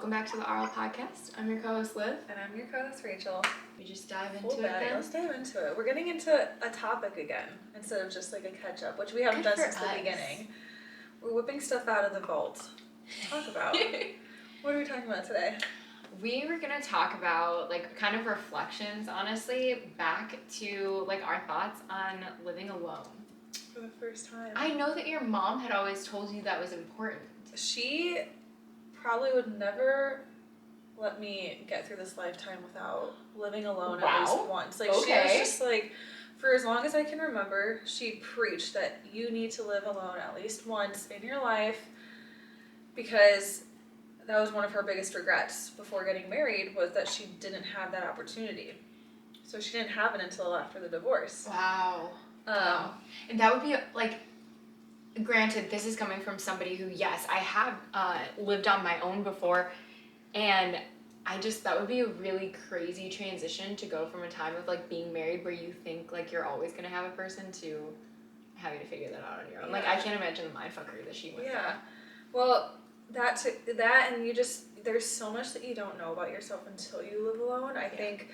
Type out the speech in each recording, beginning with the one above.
welcome back to the RL Podcast. I'm your co-host Liv. And I'm your co-host Rachel. We just dive into it then? Let's dive into it. We're getting into a topic again instead of just like a catch-up, which we haven't done since the beginning. We're whipping stuff out of the vault to talk about. What are we talking about today? We were going to talk about like kind of reflections, honestly, back to like our thoughts on living alone. For the first time. I know that your mom had always told you that was important. She probably would never let me get through this lifetime without living alone at least once. Like she was just like, for as long as I can remember, she preached that you need to live alone at least once in your life, because that was one of her biggest regrets before getting married, was that she didn't have that opportunity. So she didn't have it until after the divorce. Wow. And that would be like, granted, this is coming from somebody who, yes, I have lived on my own before, and that would be a really crazy transition to go from a time of like being married where you think like you're always going to have a person to having to figure that out on your own. Yeah. Like I can't imagine the mindfuckery that she went through. Well, that and you just, there's so much that you don't know about yourself until you live alone. I think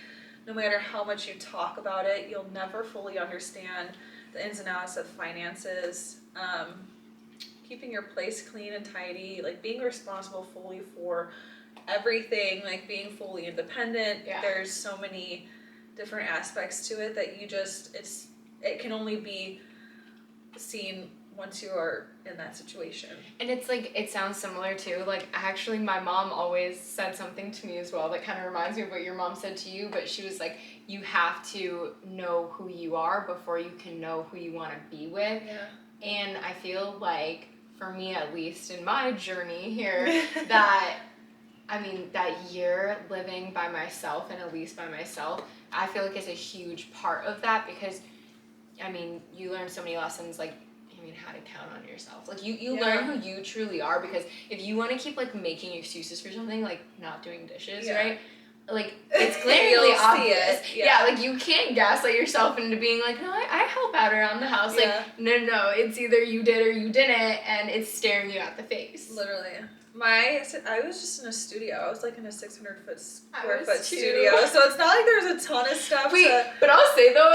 no matter how much you talk about it, you'll never fully understand the ins and outs of finances, keeping your place clean and tidy, like being responsible fully for everything, like being fully independent. There's so many different aspects to it that you just, it can only be seen once you are in that situation. And it's like, it sounds similar too. Like actually my mom always said something to me as well that kind of reminds me of what your mom said to you, but she was like, you have to know who you are before you can know who you want to be with. Yeah. And I feel like, for me at least in my journey here, that year living by myself and at least by myself, I feel like is a huge part of that, because you learn so many lessons, like how to count on yourself. Like you learn who you truly are, because if you want to keep like making excuses for something, like not doing dishes, right? Like it's glaringly obvious. Like you can't gaslight yourself into being like, no, I help out around the house. Like no, it's either you did or you didn't, and it's staring you at the face. Literally. I was just in a studio. I was like in a 600 square foot studio, so it's not like there's a ton of stuff. But I'll say though,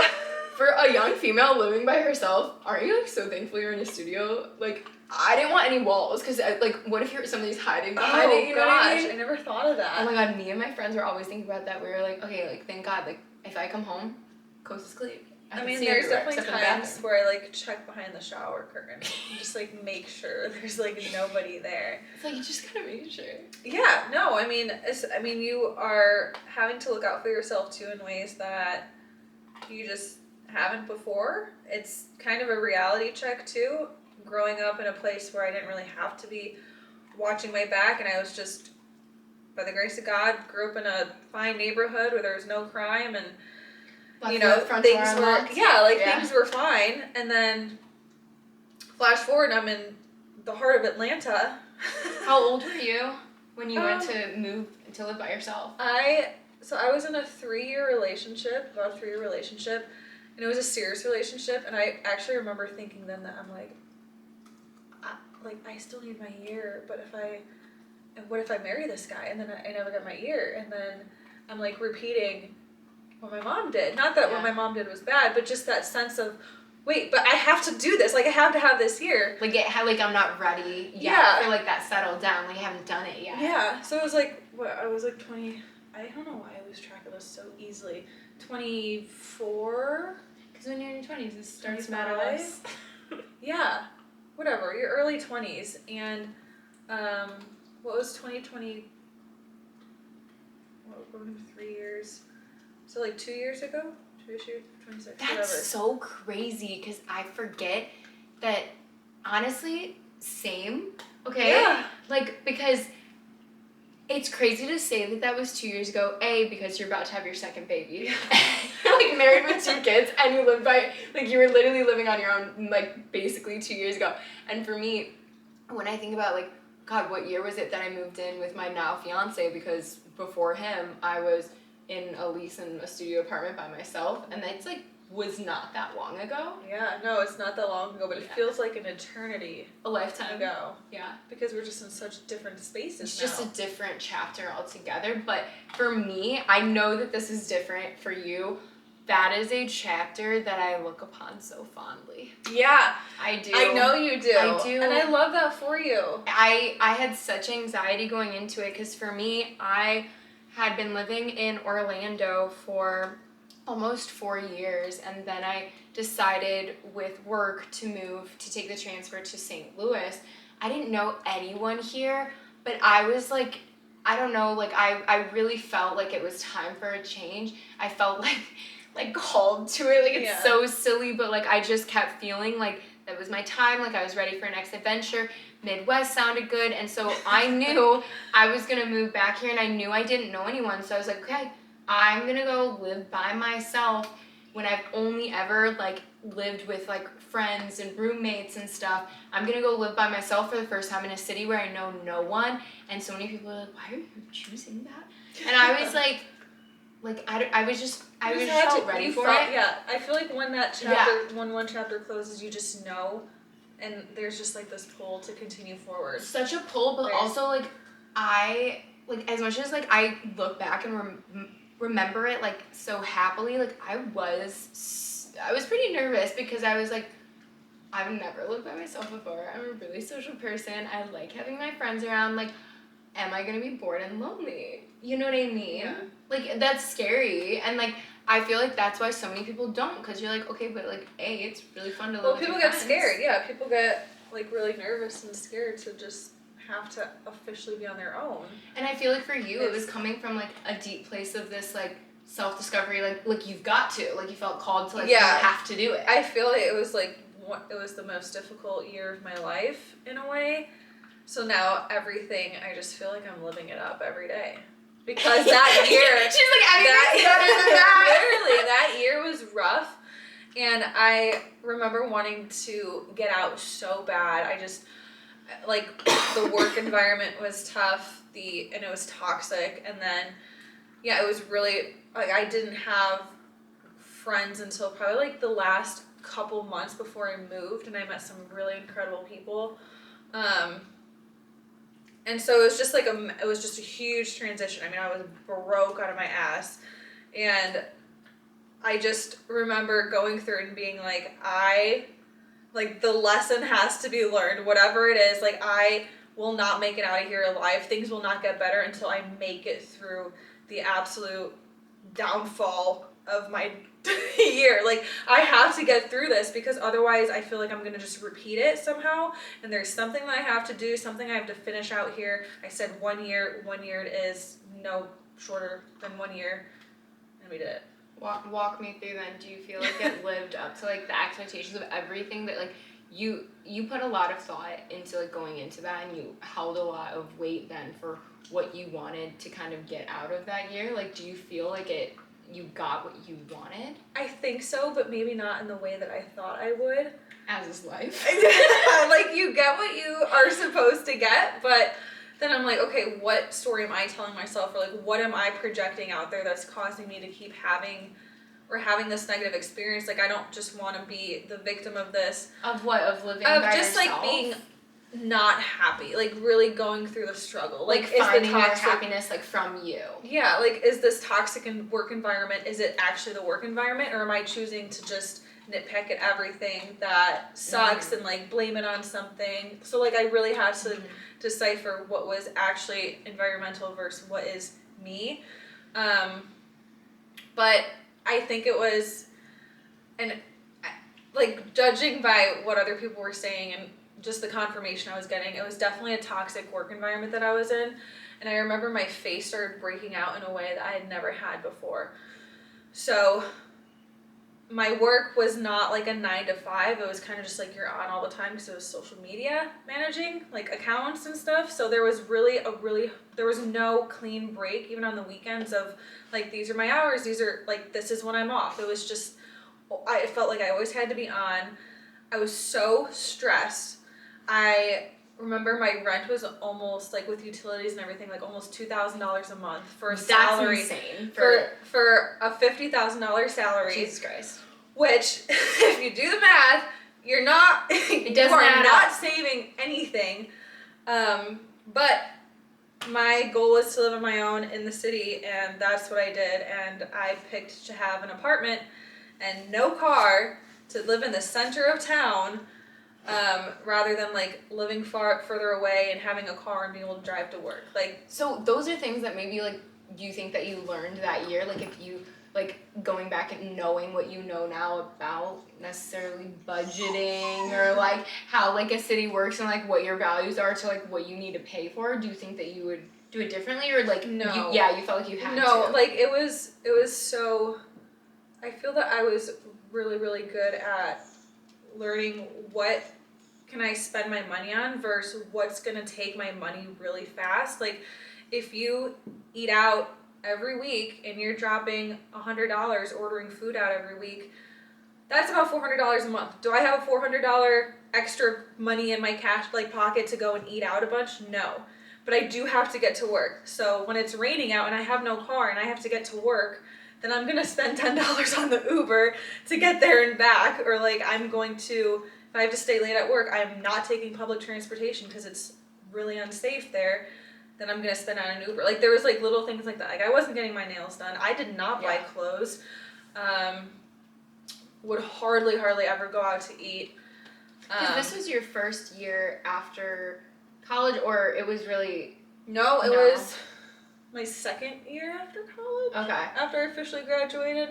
for a young female living by herself, aren't you like so thankful you're in a studio? Like I didn't want any walls, because like what if somebody's hiding behind it? You know what I mean? I never thought of that. Oh my god, me and my friends were always thinking about that. We were like, okay, like thank God, like if I come home, coast is clean. There's definitely times where I like check behind the shower curtain and just like make sure there's like nobody there. It's like you just gotta make sure. Yeah, no, you are having to look out for yourself too in ways that you just haven't before. It's kind of a reality check too. Growing up in a place where I didn't really have to be watching my back, and I was just, by the grace of God, grew up in a fine neighborhood where there was no crime, and things were fine. And then flash forward, I'm in the heart of Atlanta. How old were you when you went to move to live by yourself? I was in a 3-year relationship, and it was a serious relationship, and I actually remember thinking then that I'm like, I still need my year, but what if I marry this guy and then I never get my year? And then I'm like repeating what my mom did. Not that what my mom did was bad, but just that sense of, wait, but I have to do this. Like I have to have this year. Like I'm not ready yet for like that settled down. Like I haven't done it yet. Yeah. So it was like, I was like 20. I don't know why I lose track of this so easily. 24. Because when you're in your 20s, it starts to matter less. Yeah. Whatever, your early 20s, and what was 2020, going to 3 years, so like 2 years ago, 26, That's whatever. So crazy, because I forget that, honestly, same, okay? Yeah. Like, because it's crazy to say that was 2 years ago, because you're about to have your second baby. You're like married with 2 kids, and you live by, like you were literally living on your own, like basically 2 years ago. And for me, when I think about like, God, what year was it that I moved in with my now fiance? Because before him, I was in a lease in a studio apartment by myself, and it's like was not that long ago. Yeah, no, it's not that long ago, but it feels like an eternity. A lifetime ago. Yeah. Because we're just in such different spaces It's now. just a different chapter altogether. But for me, I know that this is different for you. That is a chapter that I look upon so fondly. Yeah. I do. I know you do. I do. And I love that for you. I had such anxiety going into it because for me, I had been living in Orlando for almost 4 years, and then I decided with work to move, to take the transfer to St. Louis. I didn't know anyone here, but I was like, I don't know, like I really felt like it was time for a change. I felt like called to it. Like it's so silly, but like I just kept feeling like that was my time. Like I was ready for a next adventure. Midwest sounded good, and so I knew I was gonna move back here, and I knew I didn't know anyone. So I was like, okay, I'm gonna go live by myself when I've only ever like lived with like friends and roommates and stuff. I'm gonna go live by myself for the first time in a city where I know no one. And so many people are like, why are you choosing that? And I was like I was just felt ready for it. Yeah, I feel like when that chapter, when one chapter closes, you just know, and there's just like this pull to continue forward. Such a pull, but also like I like as much as like I look back and remember it like so happily, like I was pretty nervous because I was like, I've never lived by myself before. I'm a really social person. I like having my friends around. Like, am I gonna be bored and lonely? You know what I mean? Yeah. Like that's scary, and like I feel like that's why so many people don't, because you're like, okay, but like it's really fun to live. Well, people get scared. Yeah, people get like really nervous and scared to just have to officially be on their own. And I feel like for you, it was coming from like a deep place of this like self-discovery, like you've got to, like you felt called to like you have to do it. I feel like it was the most difficult year of my life in a way. So now everything, I just feel like I'm living it up every day. Because that year, she's like, everything's better than that. Literally, that year was rough. And I remember wanting to get out so bad. I just, like, the work environment was tough, and it was toxic. And then, yeah, it was really, like, I didn't have friends until probably, like, the last couple months before I moved. And I met some really incredible people. And so it was just it was just a huge transition. I mean, I was broke out of my ass. And I just remember going through and being like, the lesson has to be learned. Whatever it is, like, I will not make it out of here alive. Things will not get better until I make it through the absolute downfall of my year. Like, I have to get through this because otherwise I feel like I'm going to just repeat it somehow. And there's something that I have to do, something I have to finish out here. I said 1 year. 1 year it is, no shorter than 1 year. And we did it. Walk me through then. Do you feel like it lived up to like the expectations of everything that like you put a lot of thought into like going into that, and you held a lot of weight then for what you wanted to kind of get out of that year? Like, do you feel like you got what you wanted? I think so, but maybe not in the way that I thought I would. As is life. Like, you get what you are supposed to get, but then I'm like, okay, what story am I telling myself, or like what am I projecting out there that's causing me to keep having this negative experience? Like, I don't just want to be the victim of this. Of what? Of living by by just yourself? Like being not happy, like really going through the struggle. Like is finding the toxic, your happiness like from you. Yeah, like, is this toxic work environment, is it actually the work environment, or am I choosing to just nitpick at everything that sucks and like blame it on something? So like I really had to decipher what was actually environmental versus what is me. But I think it was, and like judging by what other people were saying and just the confirmation I was getting, it was definitely a toxic work environment that I was in. And I remember my face started breaking out in a way that I had never had before. So my work was not like a 9 to 5. It was kind of just like you're on all the time because it was social media managing, like accounts and stuff. So there was there was no clean break, even on the weekends, of like, these are my hours, these are like, this is when I'm off. It was just, I felt like I always had to be on. I was so stressed. I remember my rent was almost, like, with utilities and everything, like almost $2,000 a month for a salary. That's insane. For a $50,000 salary. Jesus Christ. which, if you do the math, you're not, It you doesn't are add not up. saving anything. But my goal was to live on my own in the city, and that's what I did. And I picked to have an apartment and no car to live in the center of town, rather than like living further away and having a car and being able to drive to work. Like, So those are things that maybe like you think that you learned that year, like if you like going back and knowing what you know now about necessarily budgeting or like how like a city works and like what your values are to like what you need to pay for, do you think that you would do it differently or like No. you felt like you had to? no, like it was so, I feel that I was really, really good at learning what can I spend my money on versus what's gonna take my money really fast. Like, if you eat out every week and you're dropping $100 ordering food out every week, that's about $400 a month. Do I have a $400 extra money in my cash like pocket to go and eat out a bunch? No. But I do have to get to work. So when it's raining out and I have no car and I have to get to work, then I'm gonna spend $10 on the Uber to get there and back. Or like I'm going to, if I have to stay late at work, I'm not taking public transportation because it's really unsafe there. Then I'm gonna spend on an Uber. Like there was like little things like that. Like I wasn't getting my nails done. I did not buy clothes. Would hardly ever go out to eat. Because this was your first year after college, or it was really No, it was my second year after college. okay. After I officially graduated.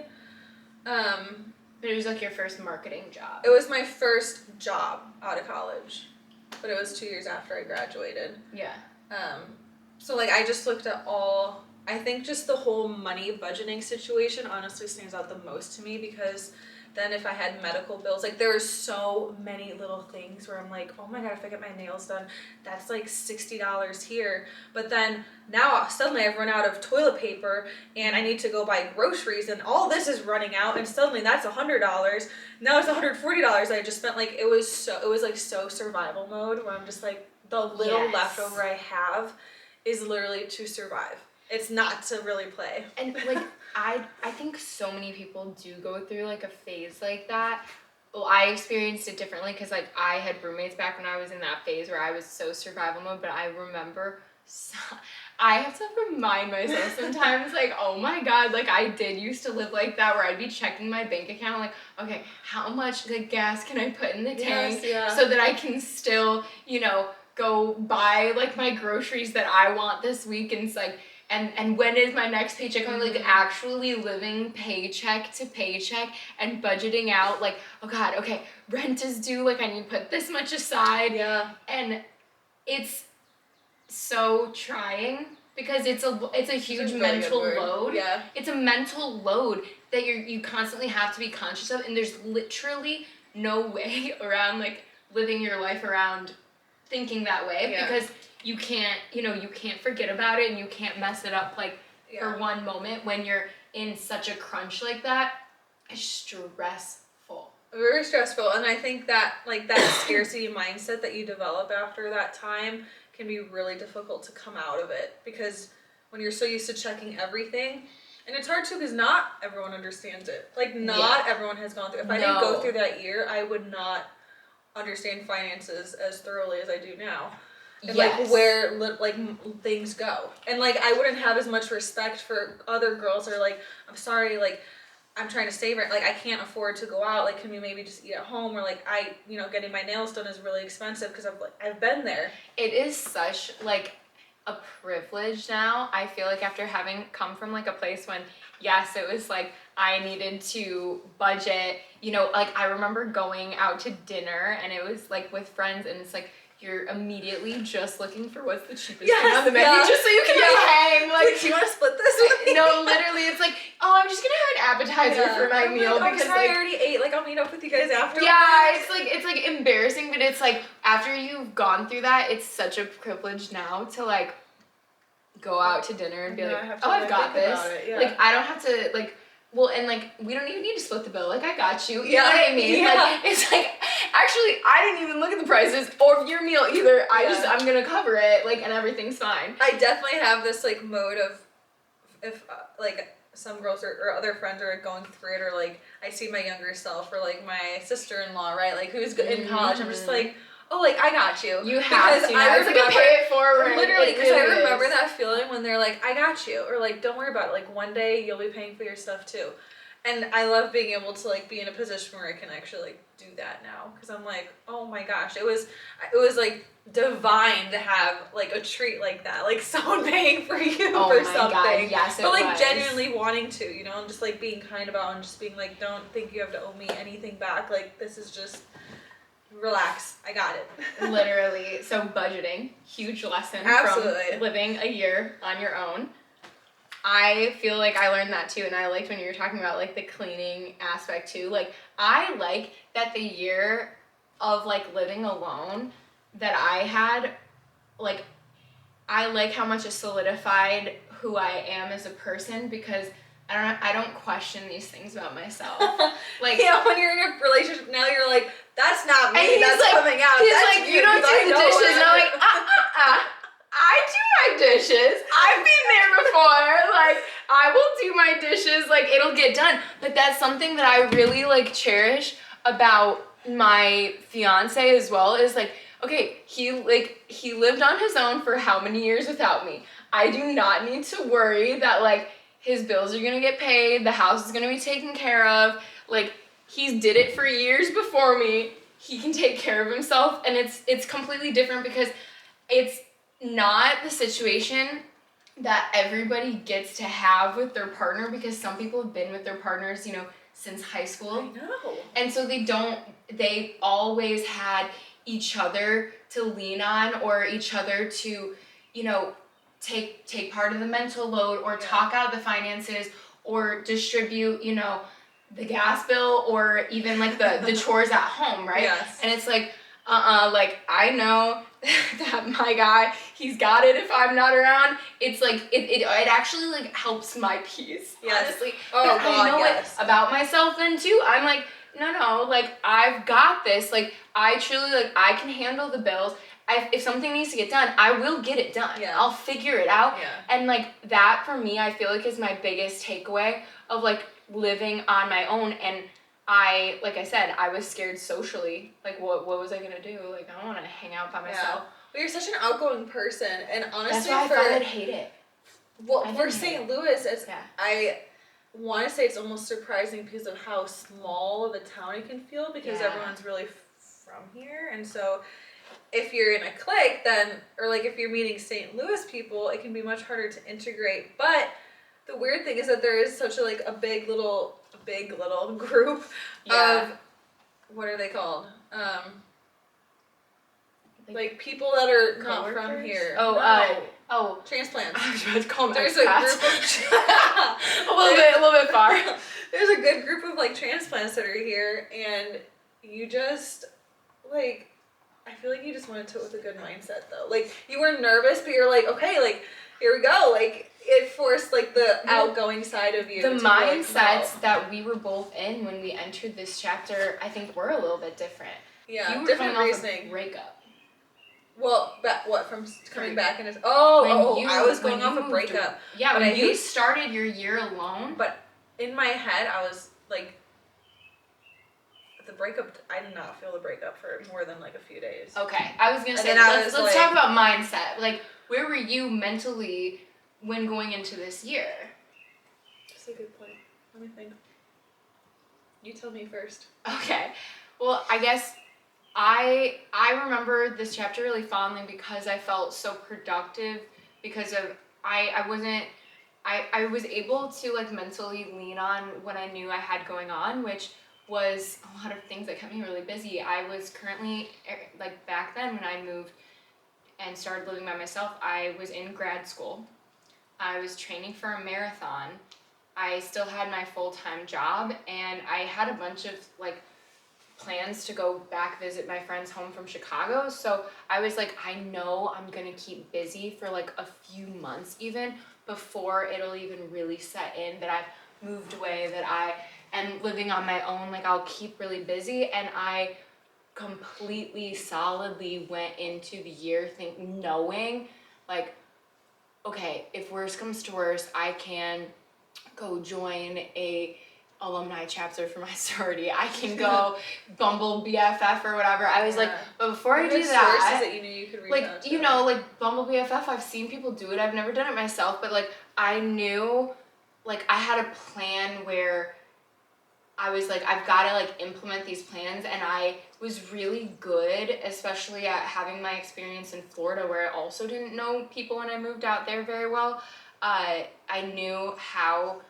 But it was like your first marketing job. It was my first job out of college, but it was 2 years after I graduated. Yeah. So like I just looked at all, I think just the whole money budgeting situation honestly stands out the most to me, because then if I had medical bills, like there were so many little things where I'm like, oh my God, if I get my nails done, that's like $60 here. But then now suddenly I've run out of toilet paper and I need to go buy groceries and all this is running out and suddenly that's $100. Now it's $140 I just spent. Like it was so survival mode where I'm just like, the little leftover I have is literally to survive. It's not to really play. And like I think so many people do go through like a phase like that. Well, I experienced it differently because like I had roommates back when I was in that phase where I was so survival mode. But I remember I have to remind myself sometimes like, oh my God, like I did used to live like that where I'd be checking my bank account like, okay, how much like gas can I put in the tank so that I can still, you know, go buy like my groceries that I want this week. And it's like, and when is my next paycheck coming? Like actually living paycheck to paycheck and budgeting out like, oh God, okay, rent is due, like I need to put this much aside. Yeah. And it's so trying because it's a huge mental load. Yeah. It's a mental load that you constantly have to be conscious of, and there's literally no way around like living your life around thinking that way because you can't forget about it and you can't mess it up like for one moment when you're in such a crunch like that. It's stressful. Very stressful. And I think that like that scarcity mindset that you develop after that time can be really difficult to come out of it, because when you're so used to checking everything, and it's hard too because not everyone understands it. Like not everyone has gone through. If I didn't go through that year, I would not understand finances as thoroughly as I do now. And like where like things go. And like I wouldn't have as much respect for other girls that are like, I'm sorry, like I'm trying to save it, like I can't afford to go out, like can we maybe just eat at home, or like getting my nails done is really expensive because I've been there. It is such like a privilege now. I feel like after having come from like a place when yes, it was like I needed to budget, like I remember going out to dinner and it was like with friends and it's like you're immediately just looking for what's the cheapest thing on the menu just so you can hang. Like, do you want to split this with me? No, literally, it's like, oh, I'm just gonna have an appetizer for my meal like, because sorry, I already ate. Like, I'll meet up with you guys after. Yeah, it's like embarrassing, but it's like after you've gone through that, it's such a privilege now to like go out to dinner and be like, oh, I've got this. Like, I don't have to like. Well, and like, we don't even need to split the bill. Like, I got you. You know what I mean? Yeah. Like, it's like, actually, I didn't even look at the prices or your meal either. I'm gonna cover it, like, and everything's fine. I definitely have this, like, mode of, if, like, some girls or other friends are going through it, or like I see my younger self, or like my sister-in-law, right, like who's in college, I'm just like, oh, like I got you. You have because to. I remember, like, pay it forward. Literally, because really I remember is. that feeling when they're like, I got you, or like, don't worry about it. Like one day you'll be paying for your stuff too. And I love being able to like be in a position where I can actually like do that now, because I'm like, oh my gosh, it was like divine to have like a treat like that, like someone paying for you for something. God, yes, but like was. genuinely wanting to, you know, and just like being kind about it, and just being like, don't think you have to owe me anything back. Like this is just relax, I got it. Literally. So budgeting, huge lesson. Absolutely. From living a year on your own. I feel like I learned that too, and I liked when you were talking about like the cleaning aspect too. Like I like that the year of like living alone that I had, like I like how much it solidified who I am as a person, because I don't question these things about myself. Like yeah, when you're in a relationship now, you're like, that's not me. And That's like, coming out. He's that's like, you don't do the dishes, and I'm like, I do my dishes. I've been there before. Like, I will do my dishes. Like, it'll get done. But that's something that I really, like, cherish about my fiance as well, is, like, okay, he lived on his own for how many years without me? I do not need to worry that, like, his bills are gonna get paid, the house is gonna be taken care of. Like, he did it for years before me. He can take care of himself, and it's completely different, because it's not the situation that everybody gets to have with their partner, because some people have been with their partners, you know, since high school. I know. And so they always had each other to lean on, or each other to, you know, take part of the mental load, or talk out the finances, or distribute, you know, the gas bill, or even like the chores at home, right? Yes. And it's like, like I know that my guy, he's got it if I'm not around. It's like it actually like helps my peace, honestly. Oh but God, I know yes. it about myself then too. I'm like, no, like I've got this. Like I truly, like I can handle the bills. If something needs to get done, I will get it done. Yeah. I'll figure it out. Yeah. And like that for me, I feel like is my biggest takeaway of like living on my own. And like I said, I was scared socially. Like what was I gonna do? Like I don't want to hang out by myself. But you're such an outgoing person, and honestly, that's why I thought I'd hate it. Well, for St. Louis, I want to say it's almost surprising because of how small of a town it can feel, because everyone's really from here, and so if you're in a clique, then, or like if you're meeting St. Louis people, it can be much harder to integrate. But the weird thing is that there is such a big little group of, what are they called? Like people that are not from here. Oh. Transplants. I was about to call them There's expats. a group of a little bit far. There's a good group of like transplants that are here, and you just like, I feel like you just went into it with a good mindset though. Like you were nervous, but you're like, okay, like here we go. Like it forced like the outgoing side of you. The mindsets that we were both in when we entered this chapter, I think, were a little bit different. Yeah, you were different coming reasoning. Off a breakup. Well, from coming back and I was going off a breakup. Yeah, when you started your year alone. But in my head, I was like, the breakup. I did not feel the breakup for more than like a few days. Okay, I was gonna say let's talk about mindset. Like, where were you mentally when going into this year? That's a good point. Let me think. You tell me first. Okay, well, I guess. I remember this chapter really fondly because I felt so productive, because of I was able to like mentally lean on what I knew I had going on, which was a lot of things that kept me really busy. I was currently, like back then when I moved and started living by myself, I was in grad school. I was training for a marathon. I still had my full-time job, and I had a bunch of like plans to go back visit my friends home from Chicago. So I was like, I know I'm gonna keep busy for like a few months even before it'll even really set in that I've moved away, that I am living on my own. Like I'll keep really busy, and I completely solidly went into the year knowing like, okay, if worse comes to worse, I can go join a alumni chapter for my sorority. I can go Bumble BFF or whatever. I was like, but before I do that, sources that you knew you could reach like, out to. you know, like Bumble BFF, I've seen people do it. I've never done it myself, but like I knew, like I had a plan where I was like, I've got to like implement these plans, and I was really good, especially at having my experience in Florida where I also didn't know people when I moved out there very well. I knew how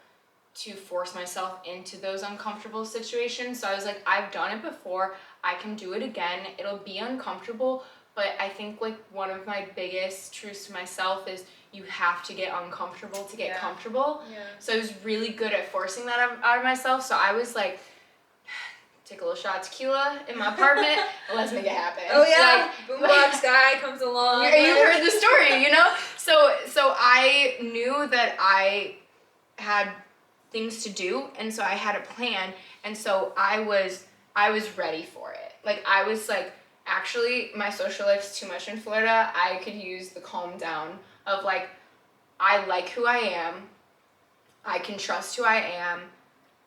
to force myself into those uncomfortable situations. So I was like, I've done it before, I can do it again. It'll be uncomfortable, but I think like one of my biggest truths to myself is you have to get uncomfortable to get comfortable. Yeah. So I was really good at forcing that out of myself. So I was like, take a little shot of tequila in my apartment, and let's make it happen. Oh yeah, like, boombox guy comes along. You've heard the story, you know? So I knew that I had things to do, and so I had a plan, and so I was ready for it. Like I was like, actually my social life's too much in Florida. I could use the calm down of like, I like who I am, I can trust who I am,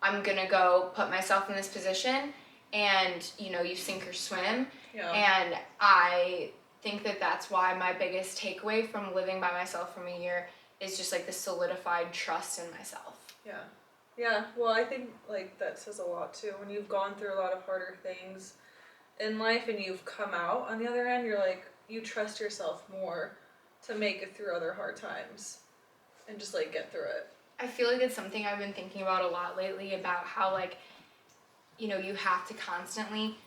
I'm gonna go put myself in this position, and you know, you sink or swim. And I think that that's why my biggest takeaway from living by myself from a year is just like the solidified trust in myself. Yeah, well, I think like that says a lot too. When you've gone through a lot of harder things in life and you've come out on the other end, you're like, you trust yourself more to make it through other hard times and just like get through it. I feel like it's something I've been thinking about a lot lately, about how like, you know, you have to constantly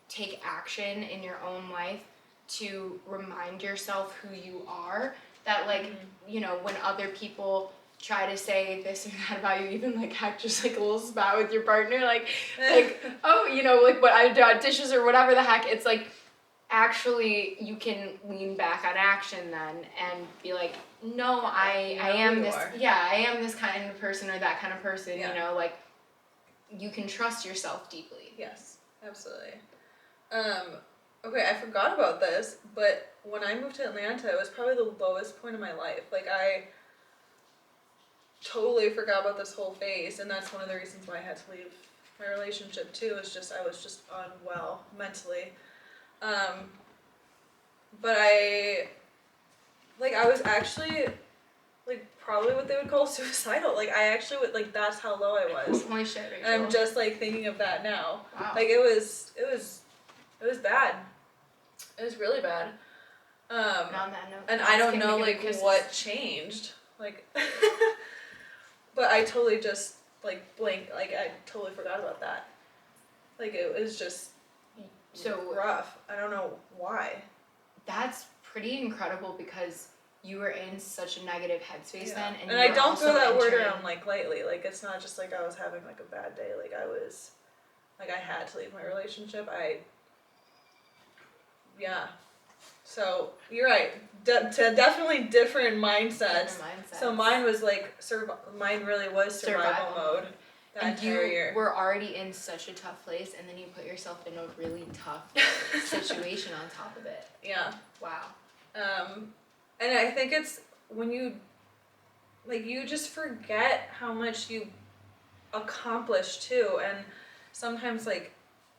take action in your own life to remind yourself who you are. That like, you know, when other people try to say this or that about you, even like act just like a little spat with your partner, like oh, you know, like what I do dishes or whatever the heck, it's like actually you can lean back on action then and be like, no, I am this, I am this kind of person or that kind of person, you know, like you can trust yourself deeply. Yes, absolutely. Okay, I forgot about this, but when I moved to Atlanta, it was probably the lowest point of my life. Like I totally forgot about this whole phase, and that's one of the reasons why I had to leave my relationship too. Is just I was just unwell mentally, but I was actually like probably what they would call suicidal. Like I actually would like that's how low I was. Holy shit, Rachel. And I'm just like thinking of that now. Wow. Like it was bad. It was really bad. On that note, and I don't know like what changed. Like but I totally just like blinked, like I totally forgot about that. Like it was just so rough. I don't know why. That's pretty incredible because you were in such a negative headspace then, and I don't throw that word around like lightly. Like it's not just like I was having like a bad day. Like I was, like I had to leave my relationship. So you're right. Definitely different mindsets. So mine was like mine really was survival mode. And you were already in such a tough place, and then you put yourself in a really tough situation on top of it. Yeah. Wow. And I think it's when you just forget how much you accomplish too, and sometimes like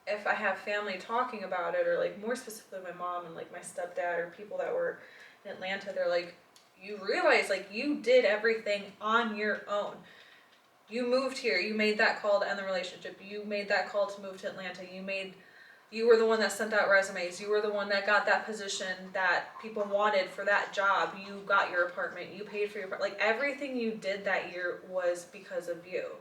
if I have family talking about it, or like more specifically my mom and like my stepdad or people that were in Atlanta, they're like, you realize like you did everything on your own. You moved here, you made that call to end the relationship, you made that call to move to Atlanta, you were the one that sent out resumes, you were the one that got that position that people wanted for that job, you got your apartment, you paid for your like everything you did that year was because of you.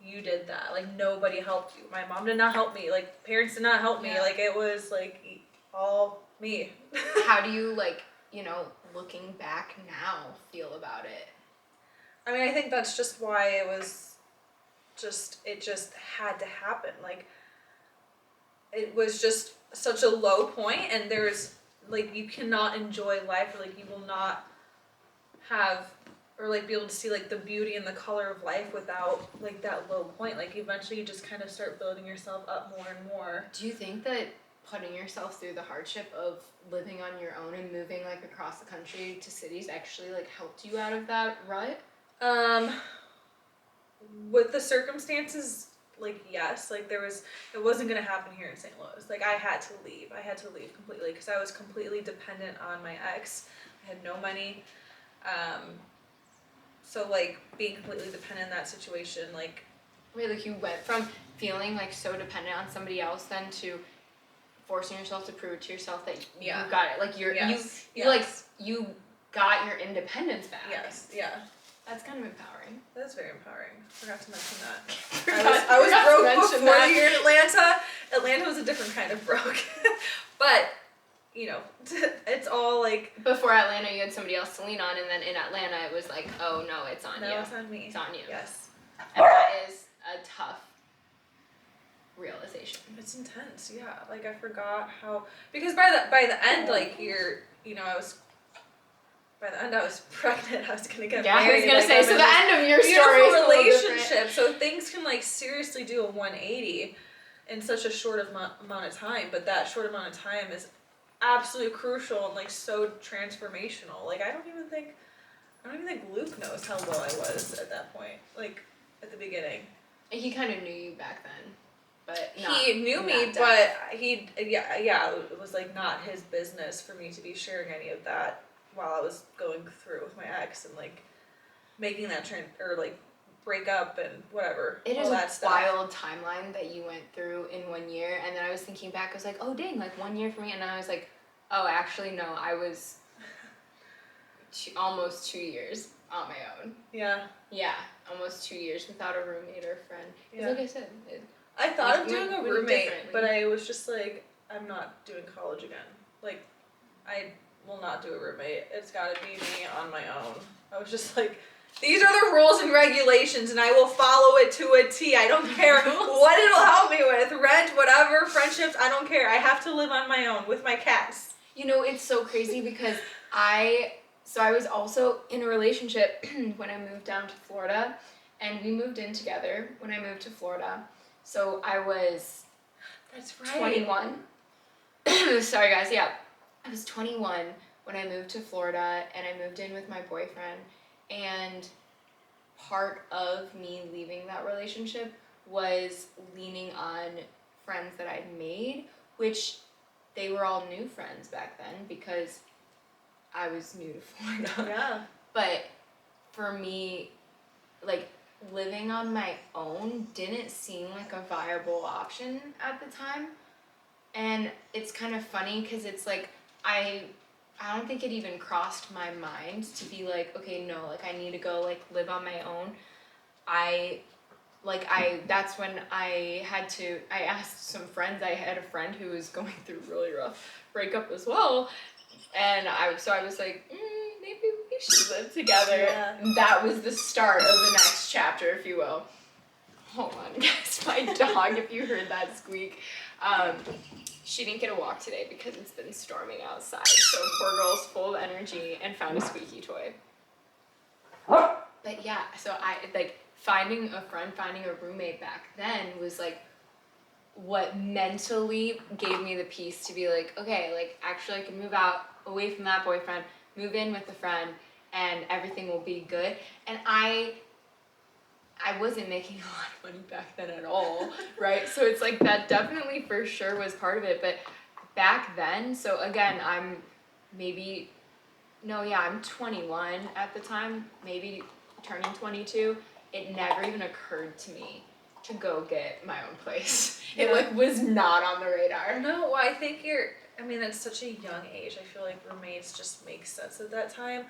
You did that. Like nobody helped you. My mom did not help me. Like parents did not help me. Like it was like all me. How do you like, you know, looking back now feel about it? I mean, I think that's just why it was it just had to happen. Like it was just such a low point, and there's like you cannot enjoy life, or like you will not have or like be able to see like the beauty and the color of life without like that low point. Like eventually you just kind of start building yourself up more and more. Do you think that putting yourself through the hardship of living on your own and moving like across the country to cities actually like helped you out of that rut? with the circumstances, like, yes, like, it wasn't gonna happen here in St. Louis. Like, I had to leave completely, because I was completely dependent on my ex. I had no money, so, like, being completely dependent in that situation, like... Wait, like, you went from feeling, like, so dependent on somebody else then to forcing yourself to prove to yourself that you got it. Like, you got your independence back. Yes, yeah. That's kind of empowering. That's very empowering. Forgot to mention that. I was broke before the year in Atlanta. Atlanta was a different kind of broke. But, you know, it's all like... Before Atlanta, you had somebody else to lean on, and then in Atlanta, it was like, oh, no, it's on you. No, it's on me. It's on you. Yes. And that is a tough realization. It's intense, yeah. Like, I forgot how... Because by the end, like, by the end, I was pregnant. I was gonna get married. Yeah, I was gonna say. So the end of your story is a relationship. So things can like seriously do a 180 in such a short amount of time. But that short amount of time is absolutely crucial and like so transformational. Like I don't even think Luke knows how low I was at that point. Like at the beginning. He kind of knew you back then, but he knew me. But it was like not his business for me to be sharing any of that while I was going through with my ex and like making that break up and whatever. It is a wild timeline that you went through in 1 year, and then I was thinking back, I was like, oh dang, like 1 year for me, and then I was like, oh actually no, I was almost 2 years on my own. Yeah. Yeah, almost 2 years without a roommate or a friend. Because like I said, I thought of doing a roommate, but I was just like, I'm not doing college again. Like, I will not do a roommate. It's gotta be me on my own. I was just like, these are the rules and regulations and I will follow it to a T. I don't care what it'll help me with. Rent, whatever, friendships, I don't care. I have to live on my own with my cats. You know, it's so crazy because I was also in a relationship when I moved down to Florida, and we moved in together when I moved to Florida. So I was 21. Sorry guys, yeah. I was 21 when I moved to Florida, and I moved in with my boyfriend, and part of me leaving that relationship was leaning on friends that I'd made, which they were all new friends back then because I was new to Florida. Yeah. But for me, like, living on my own didn't seem like a viable option at the time. And it's kind of funny because it's like, I don't think it even crossed my mind to be like, okay, no, like I need to go like live on my own. That's when I asked some friends. I had a friend who was going through a really rough breakup as well. And I was like, maybe we should live together. Yeah. That was the start of the next chapter, if you will. Hold on, guys. My dog, if you heard that squeak, she didn't get a walk today because it's been storming outside. So poor girl's full of energy and found a squeaky toy. But yeah, so I like finding a friend, finding a roommate back then was like what mentally gave me the peace to be like, okay, like actually I can move out away from that boyfriend, move in with a friend, and everything will be good. And I wasn't making a lot of money back then at all, right? So it's like that definitely for sure was part of it. But back then, so again, I'm 21 at the time, maybe turning 22. It never even occurred to me to go get my own place. Yeah. It was not on the radar. No, well, I think it's such a young age. I feel like roommates just make sense at that time.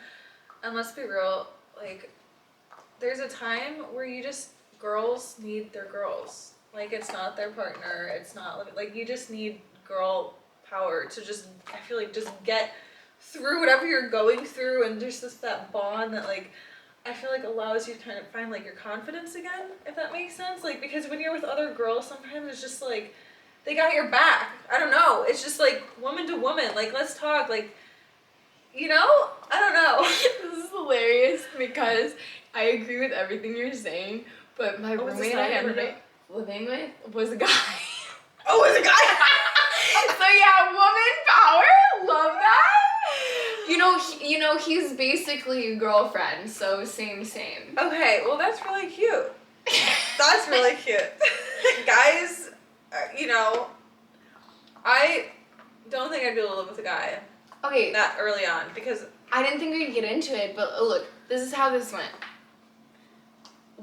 And let's be real, like, there's a time where girls need their girls. Like, it's not their partner. It's not, like, you just need girl power to just, I feel like, just get through whatever you're going through. And there's just that bond that, like, I feel like allows you to kind of find, like, your confidence again, if that makes sense. Like, because when you're with other girls, sometimes it's just, like, they got your back. I don't know. It's just, like, woman to woman. Like, let's talk. Like, you know? I don't know. This is hilarious because I agree with everything you're saying, but my roommate I ended up living with was a guy. Oh, it was a guy? So yeah, woman power. Love that. You know, he's basically a girlfriend, so same. Okay, well that's really cute. That's really cute. Guys, you know, I don't think I'd be able to live with a guy Okay. that early on because I didn't think we'd get into it, but look, this is how this went.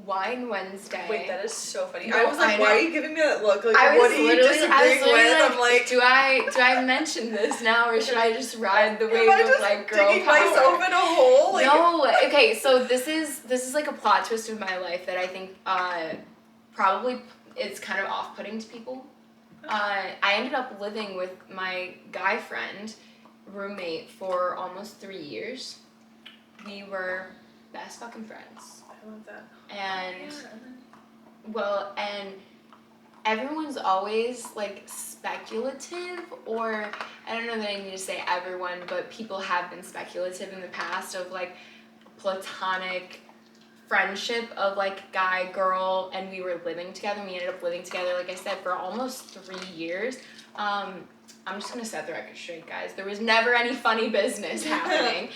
Wine Wednesday. Wait, that is so funny. No, I was like, why are you giving me that look? Like, I what was are you literally disagreeing with? like, I'm like, do I mention this now, or should I just ride the wave am I of just like girl digging power? myself in a hole? Like, No, okay, so this is like a plot twist of my life that I think probably it's kind of off-putting to people. I ended up living with my guy friend, roommate, for almost 3 years. We were best fucking friends. I love that. And well, and everyone's always like speculative, or I don't know that I need to say everyone, but people have been speculative in the past of like platonic friendship of like guy girl, and we were living together. We ended up living together, like I said, for almost 3 years. I'm just gonna set the record straight, guys. There was never any funny business happening.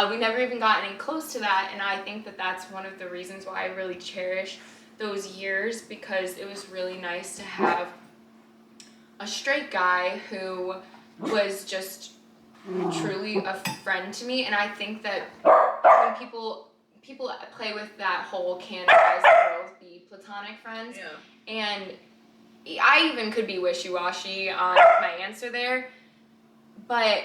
We never even got any close to that, and I think that that's one of the reasons why I really cherish those years, because it was really nice to have a straight guy who was just truly a friend to me. And I think that when people play with that whole can guys and girls be platonic friends, and I even could be wishy-washy on my answer there, but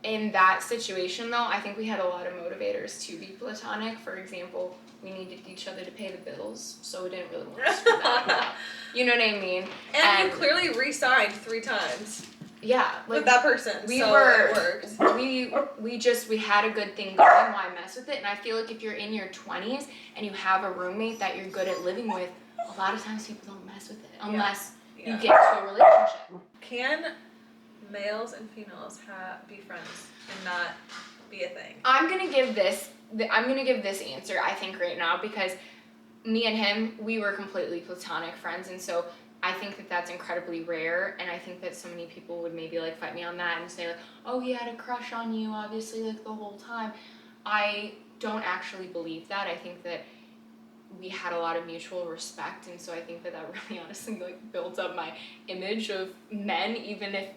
in that situation though, I think we had a lot of motivators to be platonic. For example, we needed each other to pay the bills, so we didn't really want to screw that up. You know what I mean? And you clearly re-signed 3 times. Yeah, like with that person. It worked. We had a good thing going. Why mess with it? And I feel like if you're in your 20s and you have a roommate that you're good at living with, a lot of times people don't mess with it unless you get to a relationship. Can males and females be friends and not be a thing? I'm gonna give this answer, I think, right now, because me and him, we were completely platonic friends, and so I think that that's incredibly rare, and I think that so many people would maybe like fight me on that and say like, oh, he had a crush on you, obviously, like the whole time. I don't actually believe that. I think that we had a lot of mutual respect, and so I think that really honestly like builds up my image of men, even if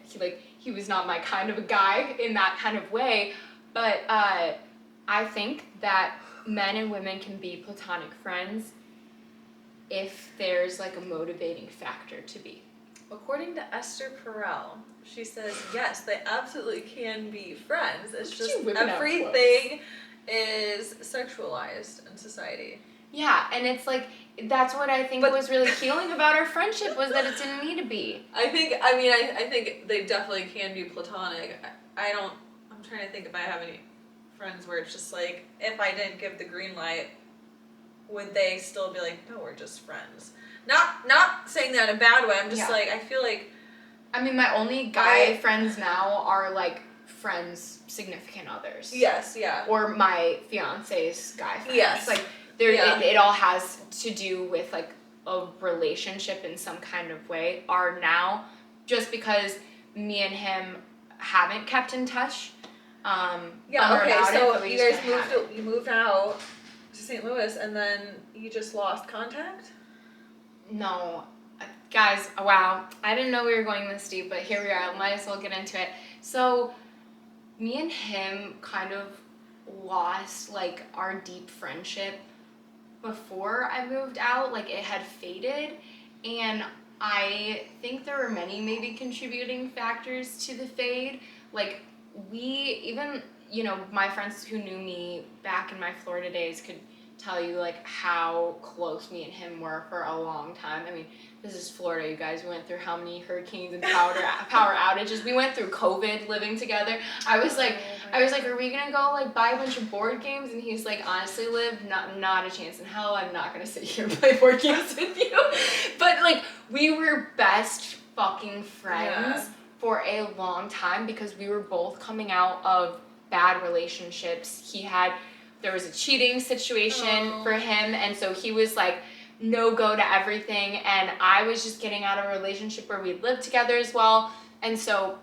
he was not my kind of a guy in that kind of way. But I think that men and women can be platonic friends if there's like a motivating factor to be. According to Esther Perel, she says yes, they absolutely can be friends. It's just everything is sexualized in society. Yeah, and it's like, that's what I think was really healing about our friendship, was that it didn't need to be. I think they definitely can be platonic. I'm trying to think if I have any friends where it's just like, if I didn't give the green light, would they still be like, no, we're just friends? Not saying that in a bad way, I'm just like, I feel like... I mean, my only guy friends now are like friends, significant others. Yes, yeah. Or my fiance's guy friends. Yes. Like, it all has to do with like a relationship in some kind of way, are now, just because me and him haven't kept in touch. So you guys moved out to St. Louis and then you just lost contact? No. Guys, wow. I didn't know we were going this deep, but here we are. I might as well get into it. So me and him kind of lost like our deep friendship before I moved out. Like, it had faded, and I think there were many maybe contributing factors to the fade. Like, my friends who knew me back in my Florida days could tell you like how close me and him were for a long time. I mean, this is Florida, you guys. We went through how many hurricanes and power outages. We went through COVID living together. I was like, are we gonna go like buy a bunch of board games? And he's like, honestly, Liv, not a chance in hell. I'm not gonna sit here and play board games with you. But like, we were best fucking friends for a long time because we were both coming out of bad relationships. There was a cheating situation for him, and so he was like no go to everything, and I was just getting out of a relationship where we lived together as well, and so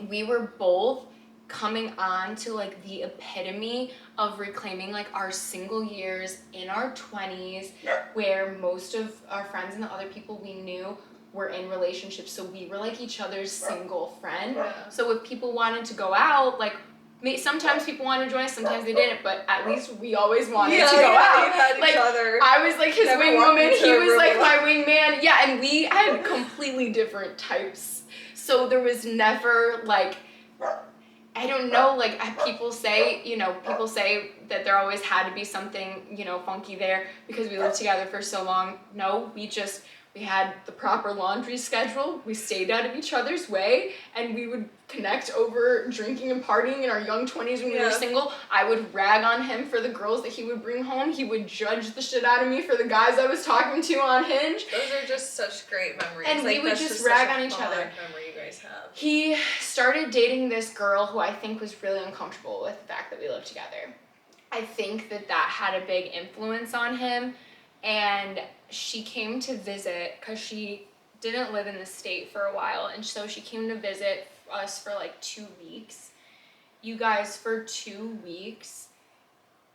we were both coming on to like the epitome of reclaiming like our single years in our 20s, where most of our friends and the other people we knew were in relationships, so we were like each other's single friend. So if people wanted to go out, like sometimes people wanted to join us, sometimes they didn't, but at least we always wanted to go out. You had like each other. I was like his wing woman, he was like my alone. wingman. Yeah, and we had completely different types. So there was never like, I don't know, like people say that there always had to be something, funky there because we lived together for so long. No, we had the proper laundry schedule. We stayed out of each other's way, and we would connect over drinking and partying in our young 20s when we were single. I would rag on him for the girls that he would bring home. He would judge the shit out of me for the guys I was talking to on Hinge. Those are just such great memories. And we would just rag on each other. Memory you guys have. He started dating this girl who I think was really uncomfortable with the fact that we lived together. I think that had a big influence on him, and she came to visit because she didn't live in the state for a while, and so she came to visit us for like 2 weeks. You guys, for 2 weeks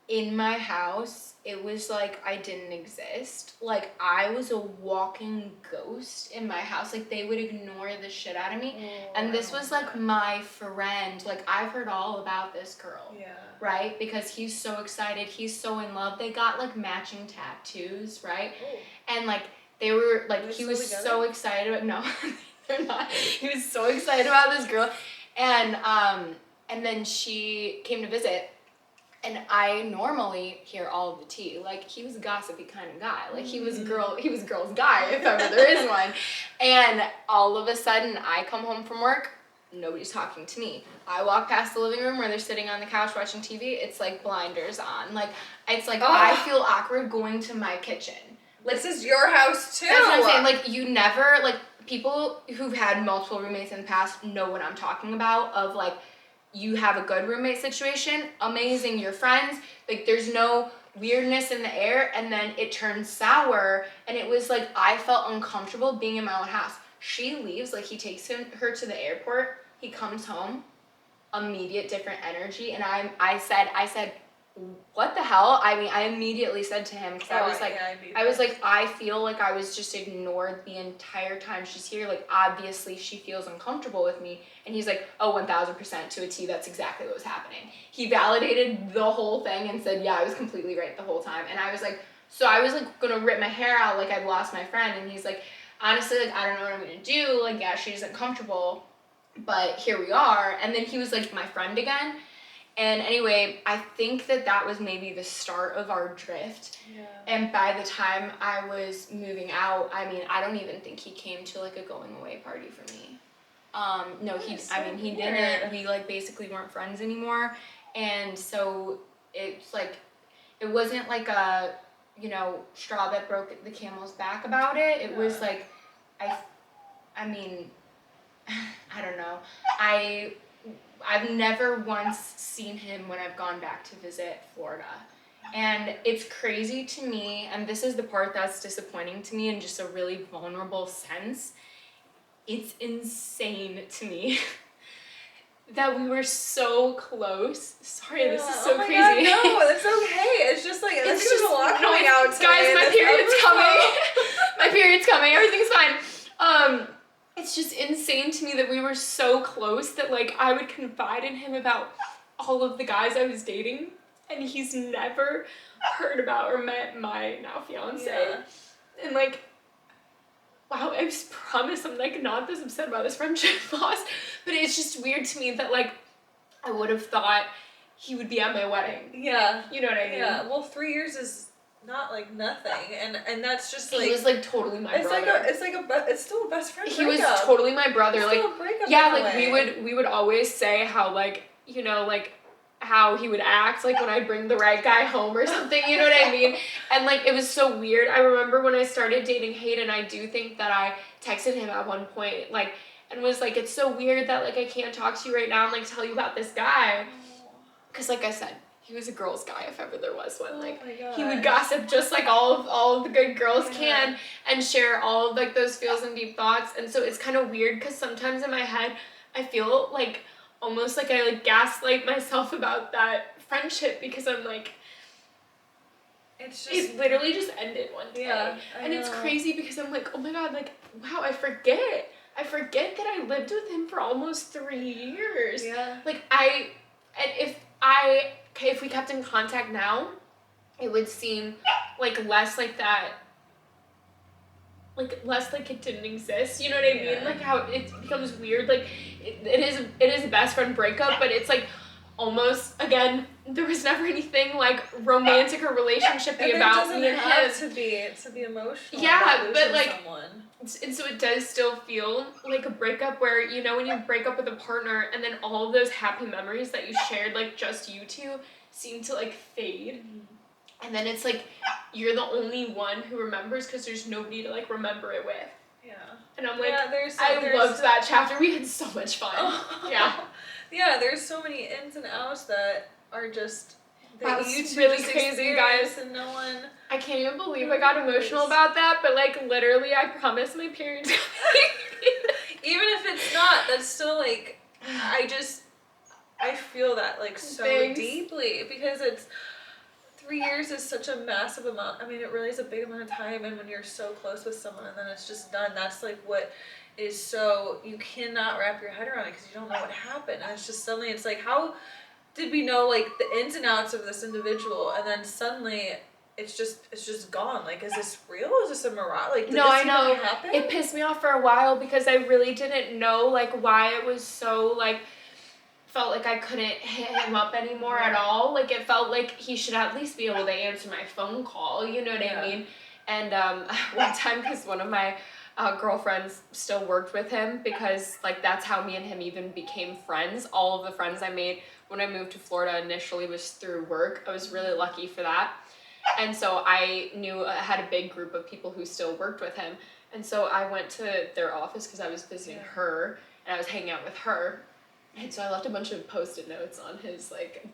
in my house, it was like I didn't exist. Like I was a walking ghost in my house. Like they would ignore the shit out of me. And this was like my friend. Like I've heard all about this girl. Yeah. Right? Because he's so excited. He's so in love. They got like matching tattoos, right? Ooh. And like they were like, he was together? so excited. No, they're not. He was so excited about this girl. And then she came to visit. And I normally hear all of the tea. Like, he was a gossipy kind of guy. Like, he was girl's guy, if ever there is one. And all of a sudden, I come home from work, nobody's talking to me. I walk past the living room where they're sitting on the couch watching TV, it's like blinders on. Like, it's like, I feel awkward going to my kitchen. Like, this is your house, too. That's what I'm saying. Like, you never, like, people who've had multiple roommates in the past know what I'm talking about, of, like, you have a good roommate situation, amazing, you're friends, like there's no weirdness in the air, and then it turns sour, and it was like I felt uncomfortable being in my own house. She leaves, like he takes her to the airport, he comes home, immediate different energy, and I said, what the hell? I mean, I immediately said to him, because I was like, I feel like I was just ignored the entire time she's here. Like, obviously she feels uncomfortable with me. And he's like, 1000% to a T, that's exactly what was happening. He validated the whole thing and said, yeah, I was completely right the whole time. And I was like, gonna rip my hair out like I'd lost my friend. And he's like, honestly, like, I don't know what I'm gonna do. Like, yeah, she's uncomfortable, but here we are. And then he was like my friend again. And anyway, I think that was maybe the start of our drift. Yeah. And by the time I was moving out, I mean, I don't even think he came to like a going away party for me. No, he didn't. We like basically weren't friends anymore. And so it's like, it wasn't like a, straw that broke the camel's back about it. It was like, I mean, I don't know. I've never once seen him when I've gone back to visit Florida. And it's crazy to me, and this is the part that's disappointing to me in just a really vulnerable sense. It's insane to me that we were so close. Sorry, this is so crazy. God, no, that's okay. It's just like, it's just a lot coming out today. Guys, my period's coming. My period's coming. Everything's fine. It's just insane to me that we were so close that, like, I would confide in him about all of the guys I was dating, and he's never heard about or met my now fiance. Yeah. And, like, wow, I just promise I'm, like, not this upset about this friendship loss, but it's just weird to me that, like, I would have thought he would be at my wedding. Yeah. You know what I mean? Yeah, well, 3 years is not like nothing, and that's just like, he was like totally my brother. It's still a best friend. He was totally my brother. It's like, still a breakup yeah, like we would always say how, like, like how he would act like when I'd bring the right guy home or something. You know what I mean? And like it was so weird. I remember when I started dating Hayden, I do think that I texted him at one point, like, and was like, it's so weird that like I can't talk to you right now and like tell you about this guy, because like I said, he was a girl's guy if ever there was one. Like, he would gossip just like all of the good girls can, and share all of like those feels and deep thoughts. And so it's kind of weird because sometimes in my head I feel like almost like I like gaslight myself about that friendship because I'm like, it literally just ended one day. Yeah, and it's crazy because I'm like, oh my God, like, wow, I forget that I lived with him for almost 3 years. Yeah. Like, if we kept in contact now, it would seem like less like that, like less like it didn't exist. You know what I mean? Like how it becomes weird. Like it is a best friend breakup, but it's like almost, again, there was never anything like romantic or relationshipy about me and him. It doesn't have to be emotional. Yeah, but like, someone. And so it does still feel like a breakup where, you know, when you break up with a partner and then all of those happy memories that you shared, like just you two, seem to like fade. And then it's like you're the only one who remembers because there's nobody to like remember it with. Yeah. And I'm like, there's I loved that chapter. We had so much fun. Yeah. Yeah, there's so many ins and outs that are just that you two really just crazy, guys. And no one. I can't even believe I got emotional about that, but like literally, I promise my period's coming. Even if it's not, that's still like, I feel that like so deeply because it's 3 years is such a massive amount. I mean, it really is a big amount of time, and when you're so close with someone and then it's just done, that's like what is so, you cannot wrap your head around it because you don't know what happened. And it's just suddenly, it's like, how did we know like the ins and outs of this individual, and then suddenly it's just gone? Like, is this real? Is this a mirage? Like, did no, this I know. really happen? It pissed me off for a while because I really didn't know like why it was so like, felt like I couldn't hit him up anymore at all. Like it felt like he should at least be able to answer my phone call, you know what I mean? And one time, because one of my girlfriends still worked with him, because like that's how me and him even became friends. All of the friends I made when I moved to Florida initially was through work. I was really lucky for that. And so I knew I had a big group of people who still worked with him. And so I went to their office because I was visiting her and I was hanging out with her. And so I left a bunch of Post-it notes on his like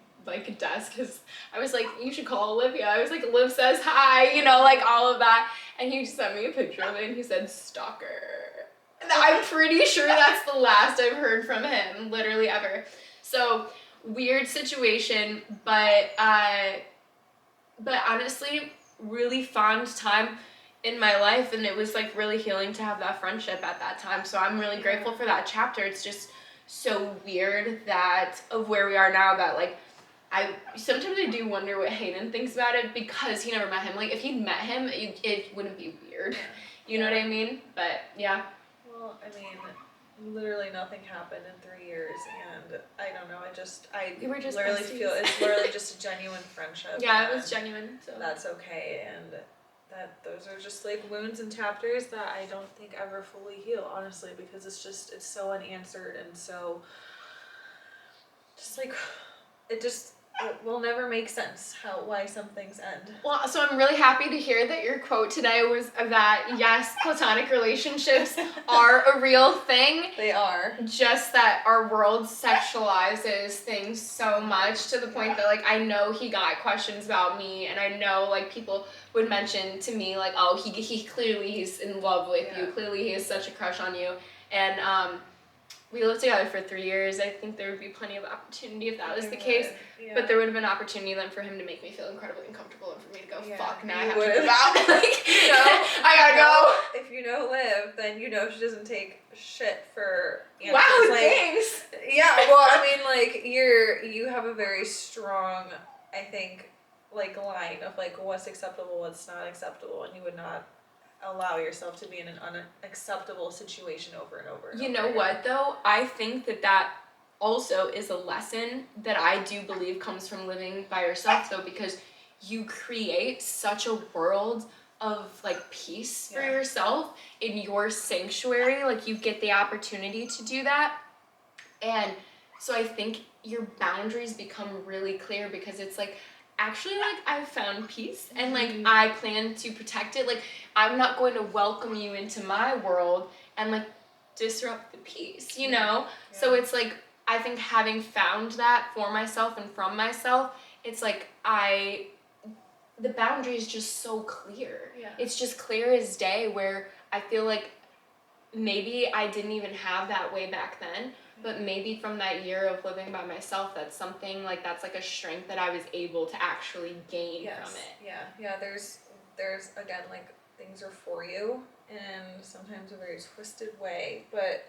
desk because I was like, you should call Olivia. I was like, Liv says hi, you know, like all of that. And he sent me a picture of it and he said, stalker. And I'm pretty sure that's the last I've heard from him, literally ever. So weird situation, but honestly, really fond time in my life, and it was like really healing to have that friendship at that time. So I'm really grateful for that chapter. It's just so weird that of where we are now, that like sometimes I do wonder what Hayden thinks about it because he never met him. Like if he'd met him, it wouldn't be weird. You know what I mean? But yeah. Well, I mean, literally nothing happened in 3 years, and I don't know. We were just literally besties. feel it's literally just a genuine friendship. Yeah, it was genuine. So that's okay, and that those are just like wounds and chapters that I don't think ever fully heal, honestly, because it's so unanswered and so just like it will never make sense why some things end. Well, so I'm really happy to hear that your quote today was that yes, platonic relationships are a real thing. They are. Just that our world sexualizes things so much to the point that like I know he got questions about me, and I know like people would mention to me like, oh, he clearly he's in love with you. Clearly he has such a crush on you. And we lived together for 3 years. I think there would be plenty of opportunity if that was the case. Yeah. But there would have been opportunity then for him to make me feel incredibly uncomfortable and for me to go, fuck, now I have to would've. move out. Like, You know, I gotta go. If you know Liv, then you know she doesn't take shit for answers. Wow, like, thanks. Yeah, well, I mean, like, you have a very strong, I think, like, line of, like, what's acceptable, what's not acceptable, and you would not allow yourself to be in an unacceptable situation over and over and You over know again. what, though? I think that also is a lesson that I do believe comes from living by yourself, though, because you create such a world of, like, peace for yourself in your sanctuary. Like, you get the opportunity to do that. And so I think your boundaries become really clear because it's like, actually, like, I've found peace and, like, I plan to protect it. Like, I'm not going to welcome you into my world and, like, disrupt the peace, you know? Yeah. So it's, like, I think having found that for myself and from myself, it's, like, the boundary is just so clear. Yeah. It's just clear as day, where I feel like maybe I didn't even have that way back then, But maybe from that year of living by myself, that's something like that's like a strength that I was able to actually gain from it. Yeah. There's again, like, things are for you in sometimes a very twisted way, but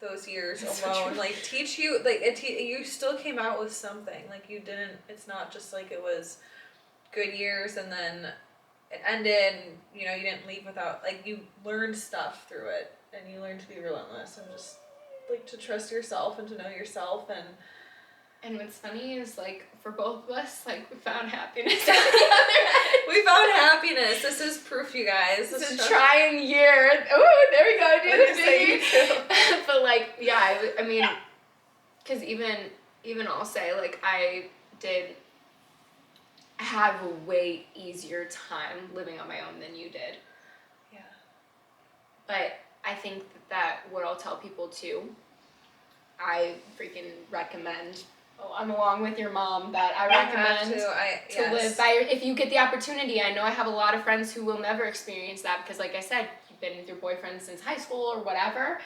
those years That's alone, so like, teach you, like, you still came out with something. Like, you didn't. It's not just like it was good years and then it ended. And, you didn't leave without, like, you learned stuff through it, and you learned to be relentless and just like to trust yourself and to know yourself. And what's funny is, like, for both of us, like, we found happiness. We found happiness. This is proof, you guys. It's a trying year. Oh, there we go. Do the biggie. But, like, yeah, I mean, because even I'll say, like, I did have a way easier time living on my own than you did. Yeah. But I think that what I'll tell people too, I freaking recommend. Oh, I'm along with your mom that I recommend to live by if you get the opportunity. I know I have a lot of friends who will never experience that because, like I said, you've been with your boyfriend since high school or whatever.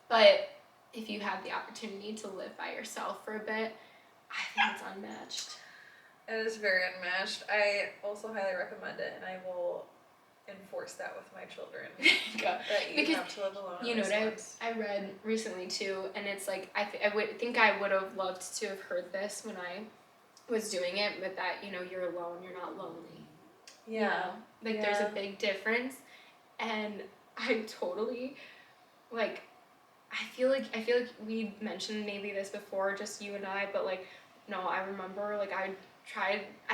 But if you have the opportunity to live by yourself for a bit, I think it's unmatched. It is very unmatched. I also highly recommend it, and I will enforce that with my children. That you have to live alone. You know what I read recently too, and it's like I would have loved to have heard this when I was doing it, but that you're alone, you're not lonely. Yeah. There's a big difference, and I totally like. I feel like we mentioned maybe this before, just you and I, but like no, I remember like I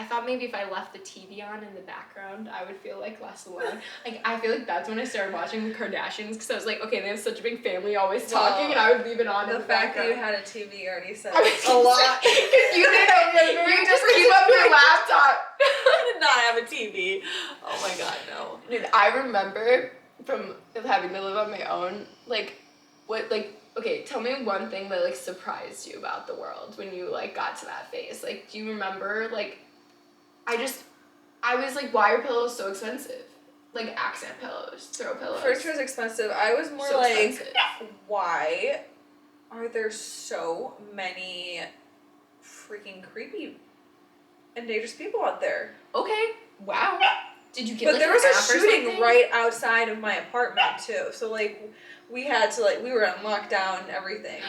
thought maybe if I left the TV on in the background, I would feel like less alone. Like I feel like that's when I started watching the Kardashians because I was like, okay, they have such a big family, always talking, and I would leave it on. The in the fact background. that you had a TV already said a lot. Because you didn't. You just keep up your laptop. I did not have a TV. Oh my god, no. Dude, I remember from having to live on my own, okay, tell me one thing that like surprised you about the world when you like got to that phase. Like, do you remember like I was like, why are pillows so expensive? Like accent pillows, throw pillows. Furniture was expensive. I was more so like, expensive. Why are there so many freaking creepy and dangerous people out there? Okay, wow. Did you get But there was a shooting right outside of my apartment too. So like we had to we were on lockdown and everything.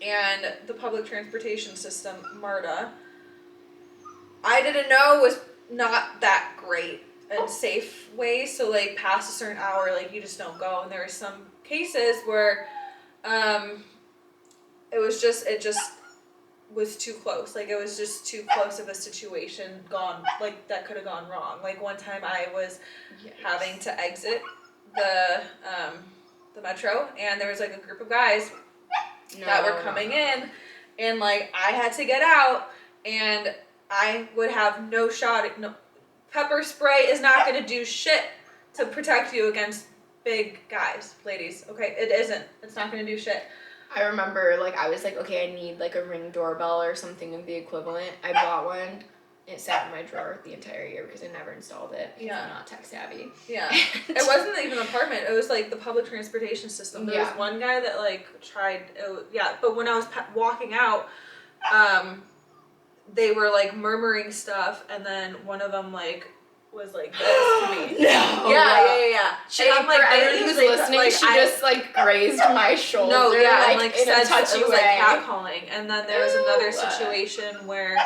And the public transportation system, MARTA, I didn't know was not that great and safe way. So like past a certain hour, like you just don't go. And there were some cases where it just was too close. Like it was just too close of a situation gone, like that could have gone wrong. Like one time I was having to exit the metro, and there was like a group of guys that were coming in, and like I had to get out, and I would have no pepper spray is not going to do shit to protect you against big guys, ladies. Okay, it isn't. It's not going to do shit. I remember like I was like, okay, I need like a Ring doorbell or something of the equivalent. I bought one. It sat in my drawer the entire year because I never installed it. Because I'm not tech savvy. Yeah. It wasn't even an apartment. It was like the public transportation system. There was one guy that like tried. But when I was walking out, they were like murmuring stuff, and then one of them like was like this to me. No. Yeah. She, and I'm like, for anyone who's listening, like, she just like grazed my shoulder. No, yeah, like, like in said a touchy it was way. like catcalling. And then there was another situation where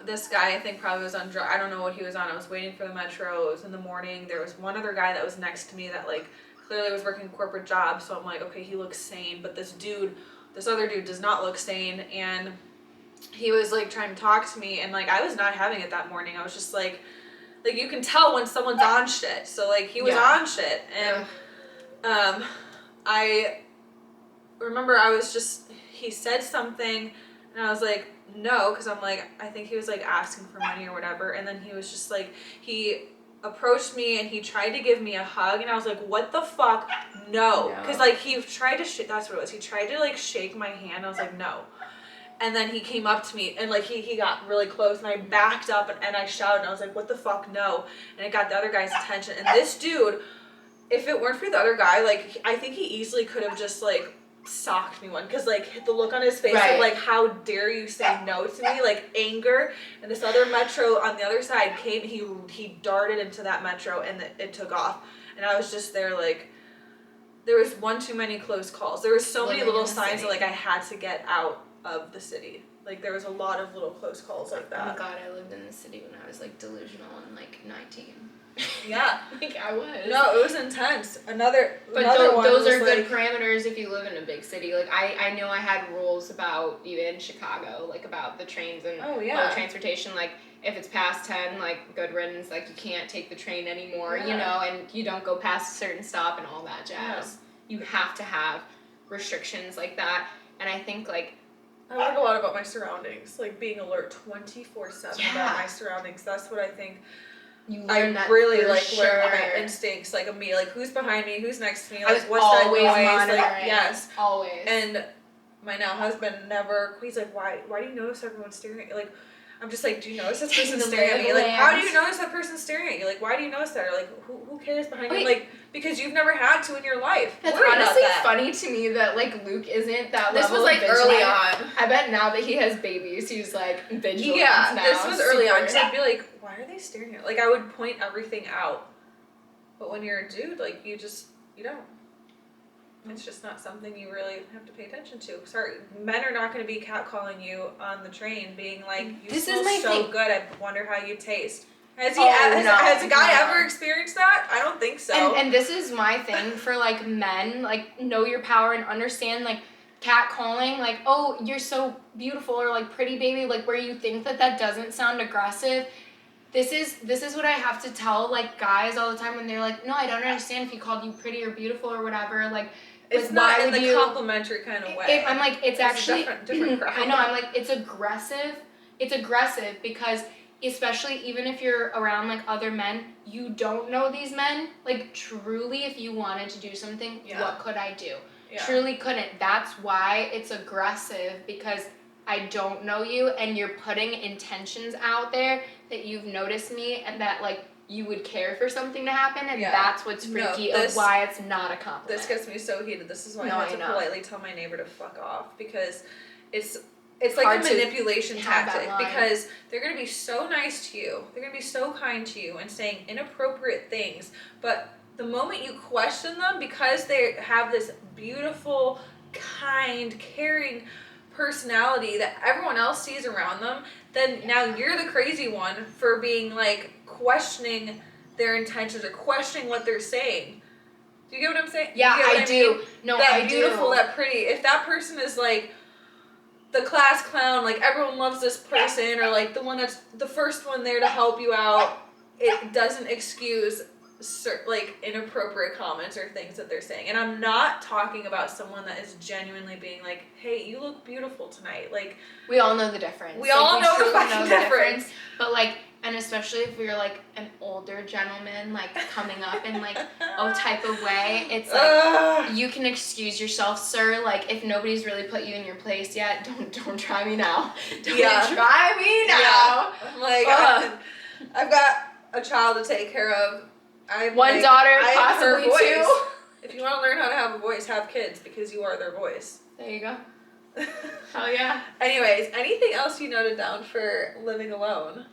this guy I think probably was on drugs. I don't know what he was on. I was waiting for the metro. It was in the morning. There was one other guy that was next to me that like clearly was working a corporate job. So I'm like, okay, he looks sane, but this other dude does not look sane, and he was like trying to talk to me, and like I was not having it that morning. I was just like you can tell when someone's on shit. So like he was on shit, and I remember he said something, and I was like, no, because I'm like, I think he was like asking for money or whatever, and then he was just like, he approached me and he tried to give me a hug, and I was like, what the fuck? No, because like he tried to that's what it was. He tried to like shake my hand. I was like, no. And then he came up to me, and like he got really close, and I backed up, and I shouted, and I was like, what the fuck, no. And it got the other guy's attention, and this dude if it weren't for the other guy, like, I think he easily could have just, like, socked me one. Because, like, the look on his face of, like, how dare you say no to me? Like, anger. And this other Metro on the other side came, he darted into that Metro, and it took off. And I was just there, like, there was one too many close calls. There was so many little signs that, like, I had to get out of the city. Like, there was a lot of little close calls like that. Oh my god, I lived in the city when I was, like, delusional and, like, 19. Yeah. Like, I was. No, it was intense. But those are good parameters if you live in a big city. Like, I know I had rules about, even Chicago, like, about the trains and public transportation. Like, if it's past 10, like, good riddance, like, you can't take the train anymore, you know, and you don't go past a certain stop and all that jazz. You have to have restrictions like that. And I think, like, I learned a lot about my surroundings, like being alert 24/7 about my surroundings. That's what I think. You learn that really learn my instincts, like of me, like who's behind me, who's next to me, like what's that noise, like always. And my now husband never. He's like, why do you notice everyone's staring at you? Like, I'm just like, do you notice this person staring at me? Like, how do you notice that person staring at you? Like, why do you notice that? Or like, who cares behind you? Like, because you've never had to in your life. That's honestly funny to me that, like, Luke isn't that this level was, like, of vigilant. early on. I bet now that he has babies, he's, like, vigilant now. This was early on. Because I'd be like, why are they staring at me? Like, I would point everything out. But when you're a dude, like, you don't. It's just not something you really have to pay attention to. Sorry, men are not going to be catcalling you on the train, being like, "You smell so good. I wonder how you taste." Has a guy ever experienced that? I don't think so. And this is my thing for, like, men, like, know your power and understand, like, catcalling, like, oh, you're so beautiful, or like, pretty baby, like, where you think that doesn't sound aggressive. This is what I have to tell, like, guys all the time when they're like, no, I don't understand if he called you pretty or beautiful or whatever, like. It's not in the complimentary kind of way. I'm like, it's actually different crowd. I know, I'm like, it's aggressive. It's aggressive because, especially even if you're around, like, other men, you don't know these men. Like, truly, if you wanted to do something, what could I do? Yeah. Truly couldn't. That's why it's aggressive, because I don't know you and you're putting intentions out there that you've noticed me and that, like, you would care for something to happen, and that's what's freaky of why it's not a compliment. This gets me so heated. This is why I have to politely tell my neighbor to fuck off, because it's like a manipulation tactic, because they're going to be so nice to you, they're going to be so kind to you and saying inappropriate things, but the moment you question them, because they have this beautiful, kind, caring personality that everyone else sees around them, then now you're the crazy one for being, like, questioning their intentions or questioning what they're saying. Do you get what I'm saying? Yeah, I do. No, I do. That beautiful, that pretty. If that person is, like, the class clown, like, everyone loves this person, or, like, the one that's the first one there to help you out, it doesn't excuse like, inappropriate comments or things that they're saying. And I'm not talking about someone that is genuinely being like, hey, you look beautiful tonight. Like, we all know the difference. We all know the fucking difference. But, like, and especially if you're, like, an older gentleman, like, coming up in, like, a type of way, it's like, you can excuse yourself, sir. Like, if nobody's really put you in your place yet, don't try me now. Don't try me now. Yeah. I'm like, I've got a child to take care of. One daughter, possibly two. If you want to learn how to have a voice, have kids, because you are their voice. There you go. Hell yeah. Anyways, anything else you noted down for living alone?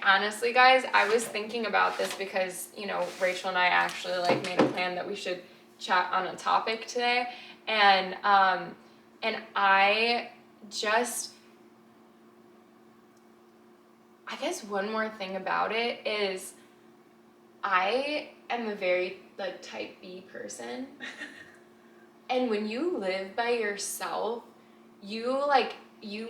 Honestly, guys, I was thinking about this because, you know, Rachel and I actually, like, made a plan that we should chat on a topic today, and I guess one more thing about it is, I am a very, like, type B person, and when you live by yourself, you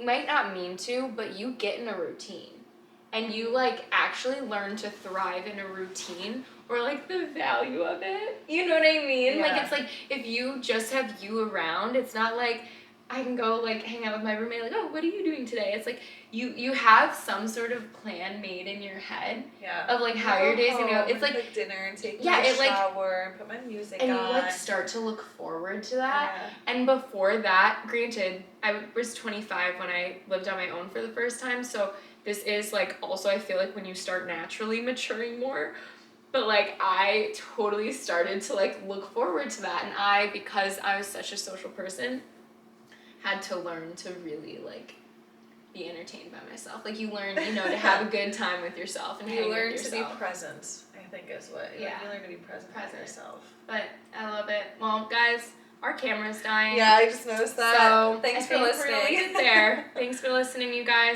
might not mean to, but you get in a routine, and you, like, actually learn to thrive in a routine, or, like, the value of it, you know what I mean? Yeah. Like, it's like, if you just have you around, it's not like, I can go, like, hang out with my roommate, like, oh, what are you doing today? It's like, you have some sort of plan made in your head of, like, how your day's gonna go. It's like cook dinner and take a shower and put my music on. And you, like, start to look forward to that. Yeah. And before that, granted, I was 25 when I lived on my own for the first time, so this is, like, also I feel like when you start naturally maturing more. But, like, I totally started to, like, look forward to that. And because I was such a social person, had to learn to really, like, be entertained by myself. Like, you learn, to have a good time with yourself and hang with yourself. You learn to be present, I think is what, you learn to be present with yourself. But I love it. Well, guys, our camera's dying. Yeah, I just noticed that. So Thanks for listening. We're gonna leave it there. Thanks for listening, you guys.